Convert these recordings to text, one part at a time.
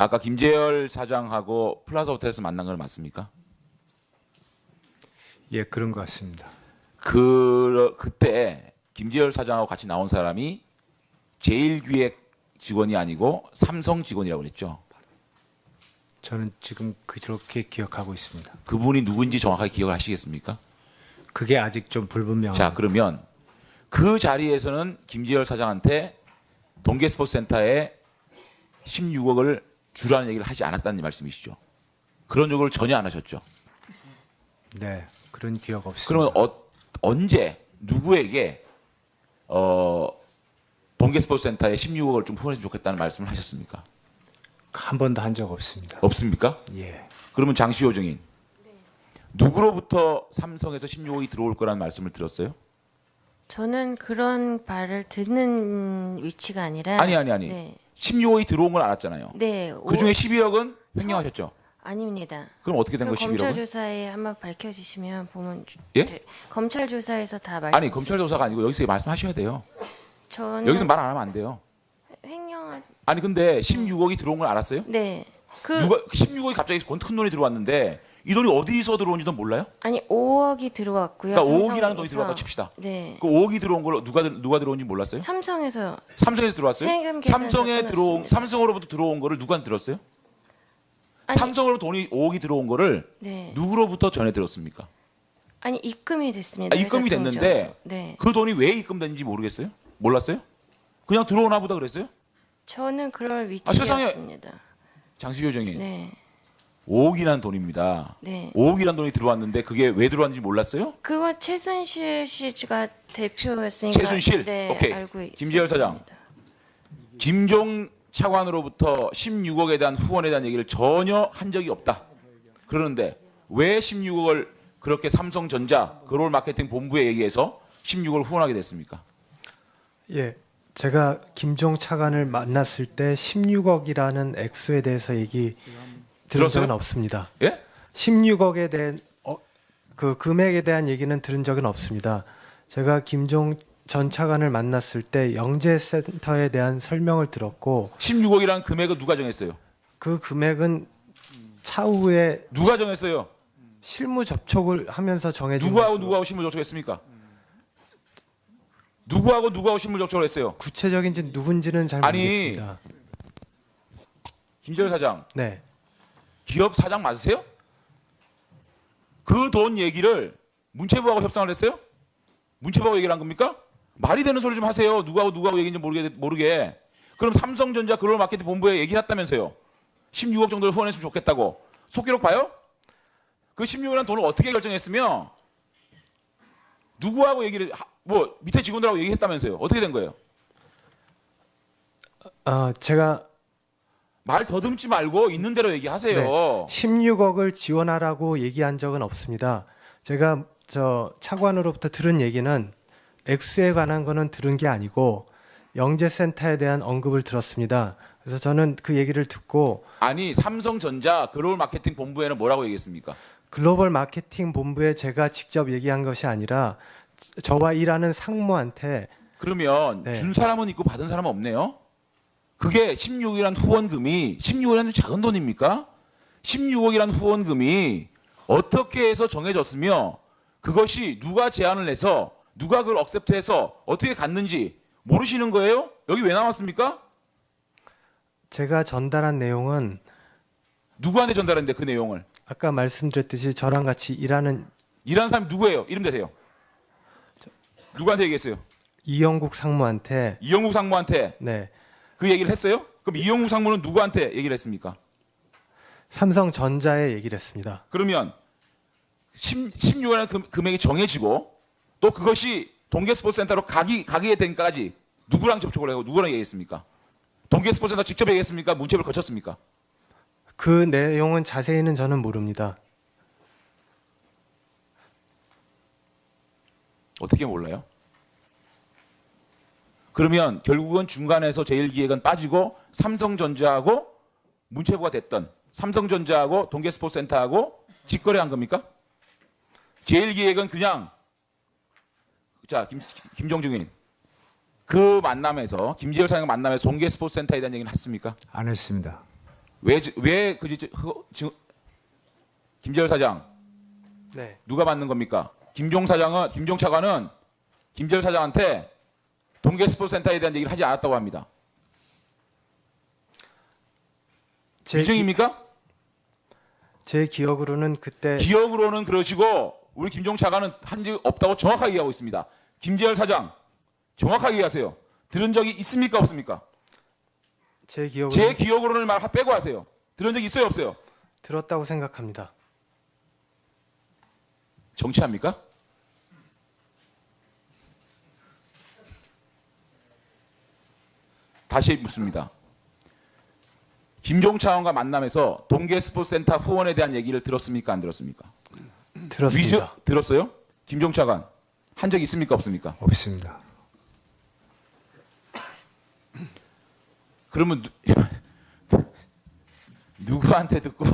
아까 김재열 사장하고 플라자 호텔에서 만난 건 맞습니까? 예, 그런 것 같습니다. 그때 김재열 사장하고 같이 나온 사람이 제일기획 직원이 아니고 삼성 직원이라고 그랬죠. 저는 지금 그렇게 기억하고 있습니다. 그분이 누군지 정확하게 기억을 하시겠습니까? 그게 아직 좀 불분명합니다. 자, 그러면 그 자리에서는 김재열 사장한테 동계스포츠센터에 16억을 주라는 얘기를 하지 않았다는 말씀이시죠. 그런 요구를 전혀 안 하셨죠. 네, 그런 기억 없습니다. 그러면 언제 누구에게 동계스포츠센터에 16억을 좀 후원했으면 좋겠다는 말씀을 하셨습니까? 한 번도 한 적 없습니다. 없습니까? 예, 그러면 장시호 증인 누구로부터 삼성에서 16억이 들어올 거라는 말씀을 들었어요? 저는 그런 말을 듣는 위치가 아니라 아니. 네. 16억이 들어온 건 알았잖아요. 네. 그 중에 12억은 횡령하셨죠? 아닙니다. 그럼 어떻게 된 그 거예요, 검찰 11억은? 조사에 한번 밝혀주시면 보면 예? 검찰 조사에서 다 말씀. 아니, 검찰 조사가 아니고 여기서 말씀하셔야 돼요. 저는 여기서 말 안 하면 안 돼요. 횡령한. 아니, 근데 16억이 들어온 걸 알았어요? 네. 누가 16억이 갑자기 큰 돈이 들어왔는데 이 돈이 어디서 들어온지도 몰라요? 아니 5억이 들어왔고요. 그러니까 5억이라는 돈이 삼성에서. 들어왔다 칩시다. 네. 그 5억이 들어온 걸 누가 들어온지 몰랐어요? 삼성에서 삼성에서 들어왔어요? 세금 계산서 끊었습니다. 삼성으로부터 들어온 거를 누가 들었어요? 아니, 삼성으로부터 돈이 5억이 들어온 거를 네. 누구로부터 전해 들었습니까? 아니 입금이 됐습니다. 입금이 회사 됐는데 통장으로. 네. 그 돈이 왜 입금됐는지 모르겠어요? 몰랐어요? 그냥 들어오나 보다 그랬어요? 저는 그럴 세상에. 위치였습니다. 장시호 정이 네. 5억이라는 돈입니다. 네. 5억이라는 돈이 들어왔는데 그게 왜 들어왔는지 몰랐어요? 그건 최순실 씨가 대표였으니까. 최순실? 네, 오케이. 알고 김재열 사장. 있습니다. 김종 차관으로부터 16억에 대한 후원에 대한 얘기를 전혀 한 적이 없다. 그러는데 왜 16억을 그렇게 삼성전자 글로벌 마케팅 본부에 얘기해서 16억을 후원하게 됐습니까? 예, 제가 김종 차관을 만났을 때 16억이라는 액수에 대해서 얘기 들은 들었어요? 적은 없습니다. 예? 16억에 대한 그 금액에 대한 얘기는 들은 적은 없습니다. 제가 김종 전 차관을 만났을 때 영재센터에 대한 설명을 들었고 16억이라는 금액을 누가 정했어요? 그 금액은 차후에 누가 정했어요? 실무 접촉을 하면서 정해진 누구하고 것으로 누구하고 실무 접촉했습니까? 누구하고 실무 접촉을 했어요? 구체적인지 누군지는 잘 아니. 모르겠습니다. 김재열 사장, 네, 기업 사장 맞으세요? 그 돈 얘기를 문체부하고 협상을 했어요? 문체부하고 얘기를 한 겁니까? 말이 되는 소리 좀 하세요. 누구하고 얘기인지 모르게. 그럼 삼성전자 글로벌 마케팅 본부에 얘기를 했다면서요. 16억 정도를 후원했으면 좋겠다고. 속기록 봐요? 그 16억이라는 돈을 어떻게 결정했으며 누구하고 밑에 직원들하고 얘기했다면서요. 어떻게 된 거예요? 제가 말 더듬지 말고 있는 대로 얘기하세요. 네, 16억을 지원하라고 얘기한 적은 없습니다. 제가 저 차관으로부터 들은 얘기는 액수에 관한 거는 들은 게 아니고 영재센터에 대한 언급을 들었습니다. 그래서 저는 그 얘기를 듣고 아니, 삼성전자 글로벌 마케팅 본부에는 뭐라고 얘기했습니까? 글로벌 마케팅 본부에 제가 직접 얘기한 것이 아니라 저와 일하는 상무한테 그러면 네. 준 사람은 있고 받은 사람은 없네요. 그게 16억이라는 후원금이 16억이라는 작은 돈입니까? 16억이라는 후원금이 어떻게 해서 정해졌으며 그것이 누가 제안을 해서 누가 그걸 억셉트해서 어떻게 갔는지 모르시는 거예요? 여기 왜 나왔습니까? 제가 전달한 내용은 누구한테 전달했는데 그 내용을? 아까 말씀드렸듯이 저랑 같이 일하는 일하는 사람이 누구예요? 이름 대세요. 누구한테 얘기했어요? 이영국 상무한테 이영국 상무한테 네, 그 얘기를 했어요? 그럼 이영국 상무는 누구한테 얘기를 했습니까? 삼성전자에 얘기를 했습니다. 그러면 16억이라는 금액이 정해지고 또 그것이 동계스포츠센터로 가기에 된까지 누구랑 접촉을 하고 누구랑 얘기했습니까? 동계스포츠센터 직접 얘기했습니까? 문체부를 거쳤습니까? 그 내용은 자세히는 저는 모릅니다. 어떻게 몰라요? 그러면 결국은 중간에서 제일기획은 빠지고 삼성전자하고 문체부가 됐던 삼성전자하고 동계스포츠센터하고 직거래한 겁니까? 제일기획은 그냥 자 김종중인 그 만남에서 김재열 사장 만남에서 동계스포츠센터에 대한 얘기는 했습니까? 안 했습니다. 김재열 사장 네. 누가 받는 겁니까? 김종 차관은 김재열 사장한테 동계 스포츠센터에 대한 얘기를 하지 않았다고 합니다. 위증입니까? 제 기억으로는 그때 기억으로는 그러시고 우리 김종 차관은 한 적 없다고 정확하게 얘기하고 있습니다. 김재열 사장 정확하게 얘기하세요. 들은 적이 있습니까 없습니까? 제 기억으로는 제 기억으로는 말 빼고 하세요. 들은 적 있어요 없어요? 들었다고 생각합니다. 정치합니까? 다시 묻습니다. 김종 차관과 만남에서 동계 스포츠센터 후원에 대한 얘기를 들었습니까 안 들었습니까? 들었습니다. 들었어요? 김종 차관 한 적 있습니까 없습니까? 없습니다. 그러면 누구한테 듣고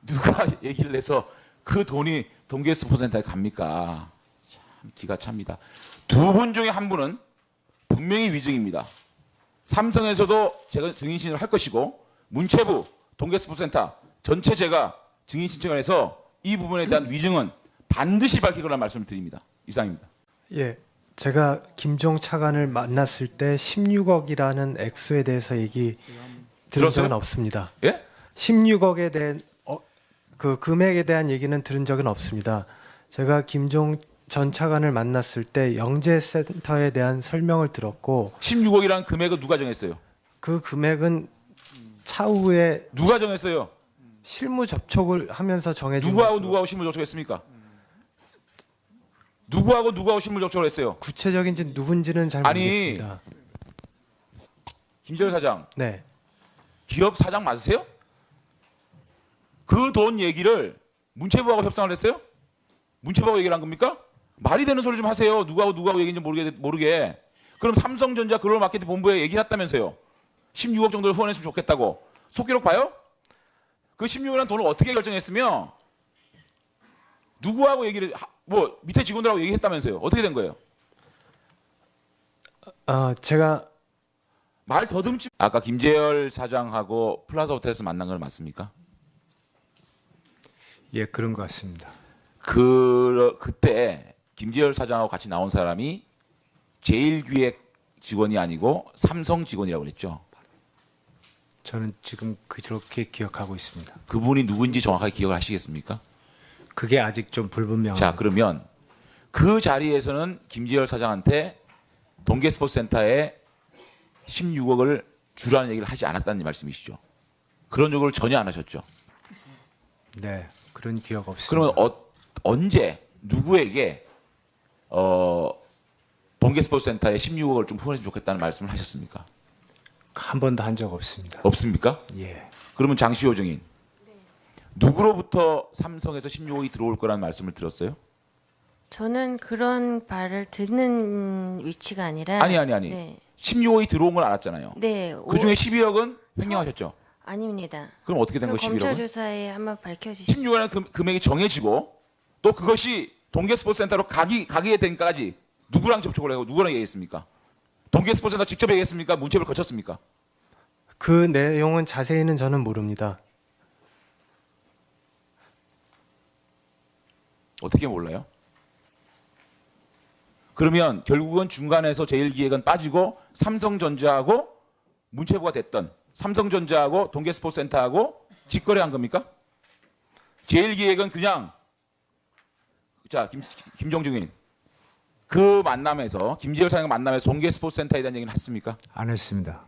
누가 얘기를 해서 그 돈이 동계 스포츠센터에 갑니까? 참 기가 찹니다. 두 분 중에 한 분은 분명히 위증입니다. 삼성에서도 제가 증인 신청을 할 것이고 문체부 동계 스포츠센터 전체 제가 증인 신청을 해서 이 부분에 대한 위증은 반드시 밝힐 거라는 말씀을 드립니다. 이상입니다. 예. 제가 김종 차관을 만났을 때 16억이라는 액수에 대해서 얘기 들은 들었어요? 적은 없습니다. 예? 16억에 대한 그 금액에 대한 얘기는 들은 적은 없습니다. 제가 김종 전 차관을 만났을 때 영재센터에 대한 설명을 들었고 16억이라는 금액은 누가 정했어요? 그 금액은 차후에 누가 정했어요? 실무 접촉을 하면서 정해진 누구하고 것으로 누구하고 실무 접촉했습니까? 누구하고 실무 접촉을 했어요? 구체적인지 누군지는 잘 아니, 모르겠습니다. 김재열 사장 네. 기업 사장 맞으세요? 그 돈 얘기를 문체부하고 협상을 했어요? 문체부하고 얘기를 한 겁니까? 말이 되는 소리 좀 하세요. 누구하고 얘기인지 모르게. 그럼 삼성전자 글로벌 마케팅 본부에 얘기를 했다면서요. 16억 정도를 후원했으면 좋겠다고. 속기록 봐요? 그 16억이라는 돈을 어떻게 결정했으며 누구하고 얘기를 밑에 직원들하고 얘기했다면서요. 어떻게 된 거예요? 제가 말 더듬지. 아까 김재열 사장하고 플라자 호텔에서 만난 건 맞습니까? 예, 그런 것 같습니다. 그때 김재열 사장하고 같이 나온 사람이 제일기획 직원이 아니고 삼성 직원이라고 그랬죠. 저는 지금 그렇게 기억하고 있습니다. 그분이 누군지 정확하게 기억을 하시겠습니까? 그게 아직 좀 불분명합니다. 자, 그러면 그 자리에서는 김재열 사장한테 동계 스포츠센터에 16억을 주라는 얘기를 하지 않았다는 말씀이시죠. 그런 요구를 전혀 안 하셨죠. 네, 그런 기억 없습니다. 그러면 언제 누구에게 동계 스포츠센터에 16억을 좀 후원했으면 좋겠다는 말씀을 하셨습니까? 한 번도 한 적 없습니다. 없습니까? 예, 그러면 장시호 증인 누구로부터 삼성에서 16억이 들어올 거라는 말씀을 들었어요? 저는 그런 말을 듣는 위치가 아니라 아니. 네. 16억이 들어온 건 알았잖아요. 네. 그 중에 12억은 횡령하셨죠? 아닙니다. 그럼 어떻게 된 그 거예요, 검찰 11억은? 조사에 한번 밝혀주시죠. 16억이라는 금액이 정해지고 또 그것이 동계 스포츠센터로 가게 된까지 누구랑 접촉을 하고 누구랑 얘기했습니까? 동계 스포츠센터 직접 얘기했습니까? 문체부를 거쳤습니까? 그 내용은 자세히는 저는 모릅니다. 어떻게 몰라요? 그러면 결국은 중간에서 제일기획은 빠지고 삼성전자하고 문체부가 됐던 삼성전자하고 동계 스포츠센터하고 직거래한 겁니까? 제일기획은 그냥 자 김종중인 그 만남에서 김재열 사장 만남에서 동계 스포츠센터에 대한 얘기는 했습니까? 안 했습니다.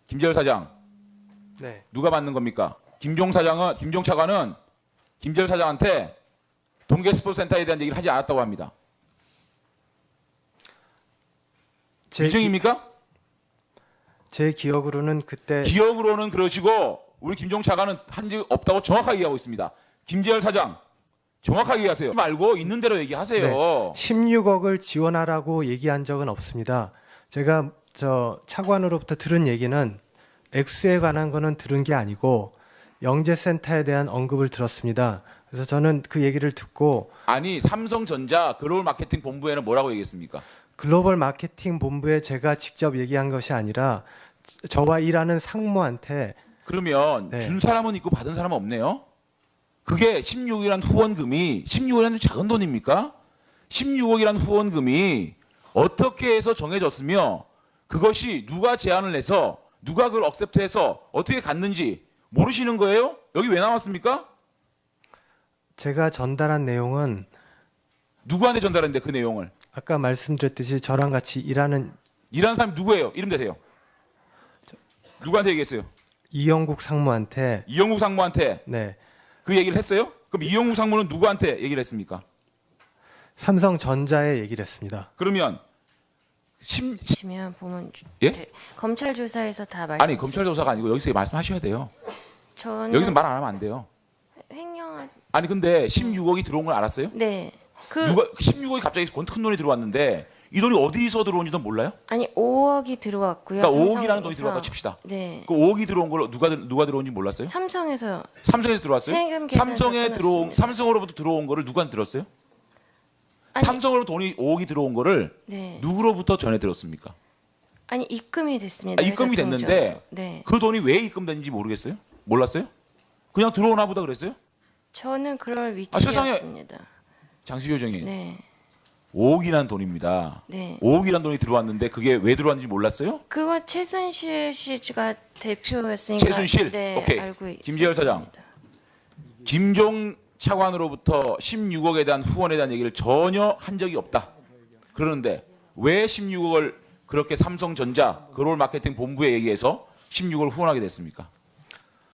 김재열 사장 네. 누가 받는 겁니까? 김종 차관은 김재열 사장한테 동계 스포츠센터에 대한 얘기를 하지 않았다고 합니다. 위증입니까? 제 기억으로는 그때 기억으로는 그러시고 우리 김종 차관은 한 적 없다고 정확하게 얘기하고 있습니다. 김재열 사장 정확하게 얘기하세요. 말고 있는 대로 얘기하세요. 네. 16억을 지원하라고 얘기한 적은 없습니다. 제가 차관으로부터 들은 얘기는 액수에 관한 거는 들은 게 아니고 영재센터에 대한 언급을 들었습니다. 그래서 저는 그 얘기를 듣고 아니 삼성전자 글로벌 마케팅 본부에는 뭐라고 얘기했습니까? 글로벌 마케팅 본부에 제가 직접 얘기한 것이 아니라 저와 일하는 상무한테 그러면 네. 준 사람은 있고 받은 사람은 없네요. 그게 16억이란 후원금이 16억이란 작은 돈입니까? 16억이란 후원금이 어떻게 해서 정해졌으며 그것이 누가 제안을 해서 누가 그걸 억셉트해서 어떻게 갔는지 모르시는 거예요? 여기 왜 나왔습니까? 제가 전달한 내용은 누구한테 전달했는데 그 내용을? 아까 말씀드렸듯이 저랑 같이 일하는 일하는 사람이 누구예요? 이름 대세요. 누구한테 얘기했어요? 이영국 상무한테 이영국 상무한테 네, 그 얘기를 했어요? 그럼 이영국 상무는 누구한테 얘기를 했습니까? 삼성전자에 얘기를 했습니다. 그러면 보시면 보면 예? 네, 검찰 조사에서 다 말씀. 아니 검찰 조사가 아니고 여기서 말씀하셔야 돼요. 저는 여기서 말 안 하면 안 돼요. 횡령한. 아니 근데 16억이 들어온 걸 알았어요? 네. 그 누가 16억이 갑자기 큰 돈이 들어왔는데 이 돈이 어디서 들어온지도 몰라요? 아니 5억이 들어왔고요. 그러니까 5억이라는 돈이 삼성에서. 들어왔다 칩시다. 네. 그 5억이 들어온 걸 누가 들어온지 몰랐어요? 삼성에서 삼성에서 들어왔어요? 세금 계산서 삼성에 들어온 끊었습니다. 삼성으로부터 들어온 거를 누가 들었어요? 아니, 삼성으로 돈이 5억이 들어온 거를 네. 누구로부터 전해 들었습니까? 아니 입금이 됐습니다. 아, 입금이 회사 됐는데 통장으로. 네. 그 돈이 왜 입금됐는지 모르겠어요? 몰랐어요? 그냥 들어오나 보다 그랬어요? 저는 그럴 세상에- 위치였습니다. 장시효 정이 네. 5억이라는 돈입니다. 네. 5억이라는 돈이 들어왔는데 그게 왜 들어왔는지 몰랐어요? 그거 최순실 씨가 대표였으니까. 최순실? 네, 오케이. 알고 김재열 사장. 있습니다. 김종 차관으로부터 16억에 대한 후원에 대한 얘기를 전혀 한 적이 없다. 그러는데 왜 16억을 그렇게 삼성전자 그롤 마케팅 본부에 얘기해서 16억을 후원하게 됐습니까?